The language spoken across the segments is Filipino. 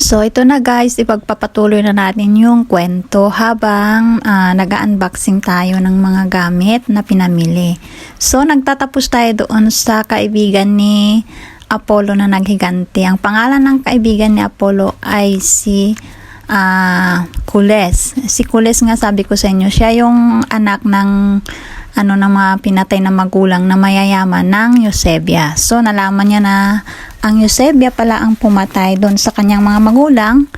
So ito na guys, ipagpapatuloy na natin yung kwento habang nag-unboxing tayo ng mga gamit na pinamili. So nagtatapos tayo doon sa kaibigan ni Apollo na naghiganti. Ang pangalan ng kaibigan ni Apollo ay si Kules. Si Kules nga, sabi ko sa inyo, siya yung anak ng ng mga pinatay na magulang na mayayaman ng Eusebia. So nalaman niya na ang Eusebia pala ang pumatay doon sa kanyang mga magulang.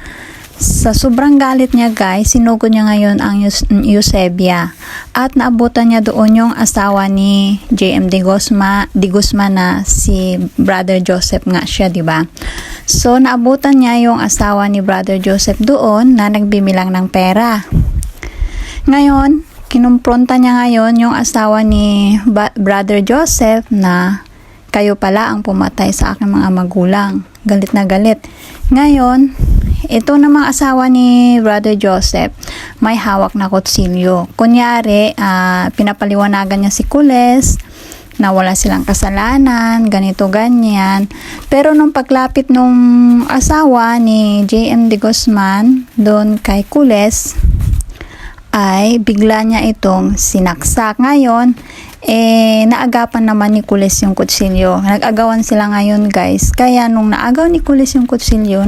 Sa sobrang galit niya guys, sinugod niya ngayon ang Eusebia at naabutan niya doon yung asawa ni J.M. de Guzman na si Brother Joseph nga siya, di ba? So naabutan niya yung asawa ni Brother Joseph doon na nagbibilang ng pera. Ngayon, kinumpronta niya ngayon yung asawa ni Brother Joseph na kayo pala ang pumatay sa aking mga magulang. Galit na galit. Ngayon, ito namang asawa ni Brother Joseph, may hawak na kutsilyo. Kunyari, pinapaliwanagan niya si Kules na wala silang kasalanan, ganito, ganyan. Pero nung paglapit nung asawa ni J.M. de Guzman doon kay Kules, ay bigla niya itong sinaksak. Ngayon, naagapan naman ni Kules yung kutsilyo. Nag-agawan sila ngayon guys. Kaya nung naagaw ni Kules yung kutsilyo,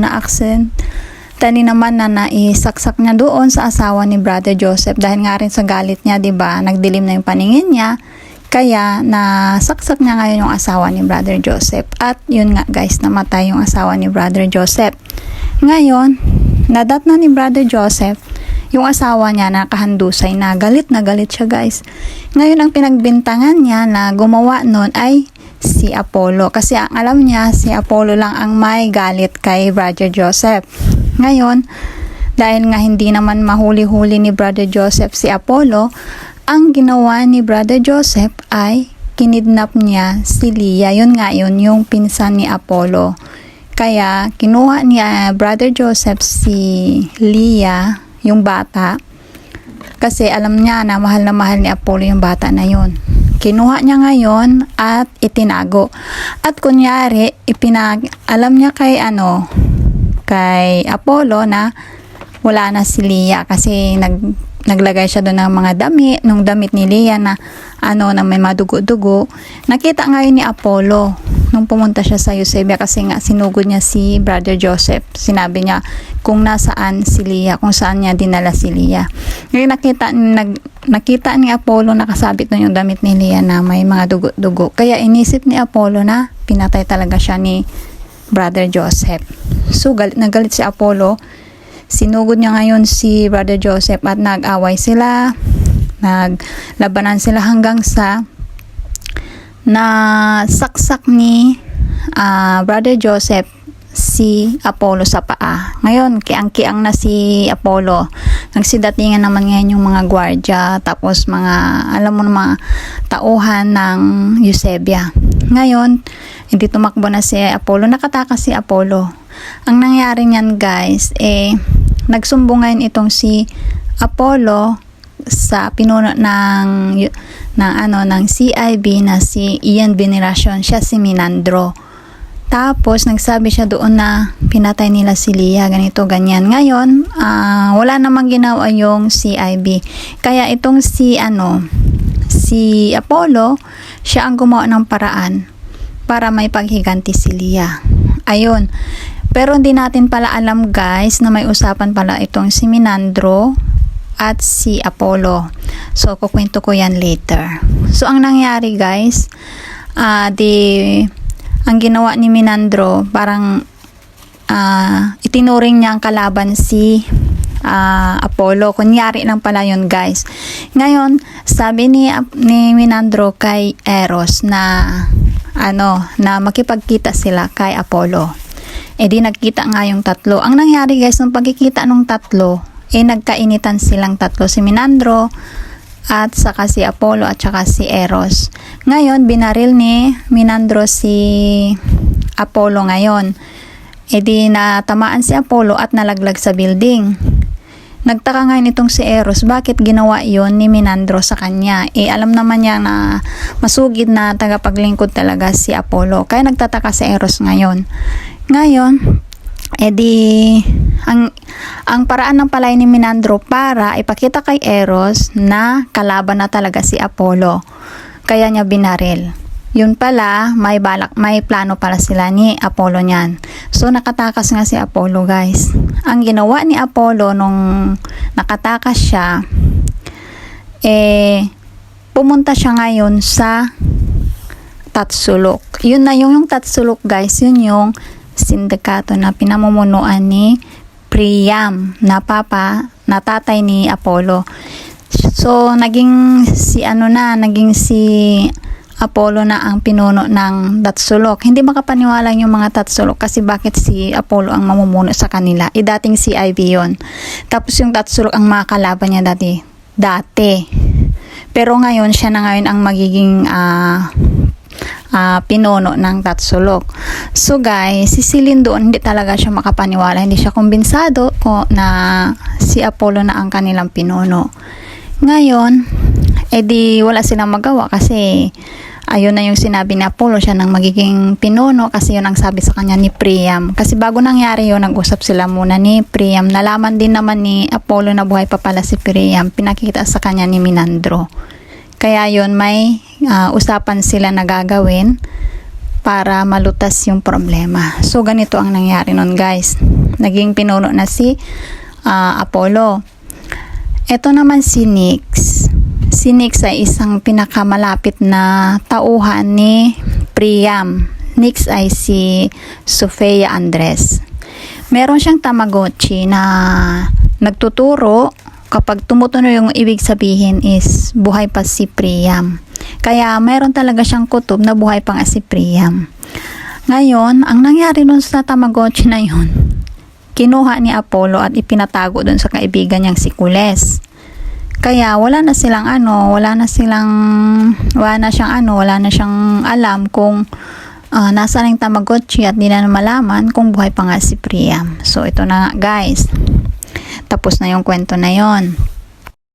tani naman na naisaksak niya doon sa asawa ni Brother Joseph. Dahil nga rin sa galit niya, diba? Nagdilim na yung paningin niya. Kaya nasaksak niya ngayon yung asawa ni Brother Joseph. At yun nga guys, namatay yung asawa ni Brother Joseph. Ngayon, nadat na ni Brother Joseph yung asawa niya, nakahandusay na galit siya guys. Ngayon ang pinagbintangan niya na gumawa nun ay si Apollo. Kasi ang alam niya, si Apollo lang ang may galit kay Brother Joseph. Ngayon, dahil nga hindi naman mahuli-huli ni Brother Joseph si Apollo, ang ginawa ni Brother Joseph ay kinidnap niya si Leah. Yun nga yun, yung pinsan ni Apollo. Kaya kinuha ni Brother Joseph si Leah, yung bata, kasi alam niya na mahal ni Apollo yung bata na yun. Kinuha niya ngayon at itinago. At kunyari, alam niya kay Apollo na wala na si Leah kasi naglagay siya doon ng mga damit, nung damit ni Leah na na may madugo-dugo. Nakita ngayon ni Apollo nung pumunta siya sa Eusebia kasi nga sinugod niya si Brother Joseph. Sinabi niya kung nasaan si Leah, kung saan niya dinala si Leah. Ngayon nakita ni Apollo nakasabit doon yung damit ni Leah na may mga dugo-dugo. Kaya inisip ni Apollo na pinatay talaga siya ni Brother Joseph. So galit na galit si Apollo. Sinugod niya ngayon si Brother Joseph at nag-away sila. Naglabanan sila hanggang sa saksak ni Brother Joseph si Apollo sa paa. Ngayon, kiang-kiang na si Apollo. Nagsidatingan naman ngayon yung mga gwardya, tapos mga tauhan ng Eusebia. Ngayon, hindi tumakbo na si Apollo. Nakatakas si Apollo. Ang nangyari niyan guys, nagsumbong ngayon itong si Apollo sa pinuno ng CIB na si Ian Veneracion. Siya si Minandro. Tapos nagsabi siya doon na pinatay nila si Leah, ganito ganyan. Ngayon wala namang ginawa yung CIB, kaya itong si Apollo, siya ang gumawa ng paraan para may paghiganti si Leah. Ayun. Pero hindi natin pala alam guys na may usapan pala itong si Minandro at si Apollo. So kukwento ko yan later. So ang nangyari guys, ang ginawa ni Minandro, parang itinuring niya ang kalaban si Apollo. Kunyari lang pala yun guys. Ngayon, sabi ni Minandro kay Eros na makipagkita sila kay Apollo. Di nagkita nga yung tatlo. Ang nangyari guys, nung pagkikita ng tatlo, nagkainitan silang tatlo, si Minandro at saka si Apollo at saka si Eros. Ngayon, binaril ni Minandro si Apollo ngayon. Di natamaan si Apollo at nalaglag sa building. Nagtaka ngayon itong si Eros, bakit ginawa yon ni Minandro sa kanya? Alam naman niya na masugid na tagapaglingkod talaga si Apollo. Kaya nagtataka si Eros ngayon. Ngayon, Ang paraan ng palay ni Menandro para ipakita kay Eros na kalaban na talaga si Apollo. Kaya niya binaril. Yun pala, may plano pala sila ni Apollo niyan. So, nakatakas nga si Apollo, guys. Ang ginawa ni Apollo nung nakatakas siya, pumunta siya ngayon sa Tatsulok. Yun na yung Tatsulok, guys. Yun yung sindikato na pinamumunuan ni Priam, na tatay ni Apollo. So, naging si Apollo na ang pinuno ng Tatsulok. Hindi makapaniwala yung mga Tatsulok kasi bakit si Apollo ang mamumuno sa kanila. Dating si Ivy yun. Tapos yung Tatsulok ang mga kalaban niya dati. Pero ngayon, siya na ngayon ang magiging pinuno ng Tatsulok. So guys, si Silin doon, hindi talaga siya makapaniwala. Hindi siya kumbensado na si Apollo na ang kanilang pinuno. Ngayon, wala silang magawa kasi ayun na yung sinabi ni Apollo, siya nang magiging pinuno kasi yun ang sabi sa kanya ni Priam. Kasi bago nangyari yun, nag-usap sila muna ni Priam. Nalaman din naman ni Apollo na buhay pa pala si Priam. Pinakita sa kanya ni Menandro. Kaya yun, may usapan sila na gagawin para malutas yung problema. So, ganito ang nangyari nun, guys. Naging pinuno na si Apollo. Ito naman si Nyx. Si Nyx ay isang pinakamalapit na tauhan ni Priam. Nyx ay si Sofia Andres. Meron siyang Tamagotchi na nagtuturo kapag tumutunog yung ibig sabihin is buhay pa si Priam. Kaya meron talaga siyang kutob na buhay pa nga si Priam. Ngayon, ang nangyari nun sa Tamagotchi na yun, kinuha ni Apollo at ipinatago dun sa kaibigan niyang si Kules. Kaya wala na siyang alam kung nasaan yung Tamagotchi at di na malaman kung buhay pa nga si Priam. So ito na nga, guys. Tapos na yung kwento na yon.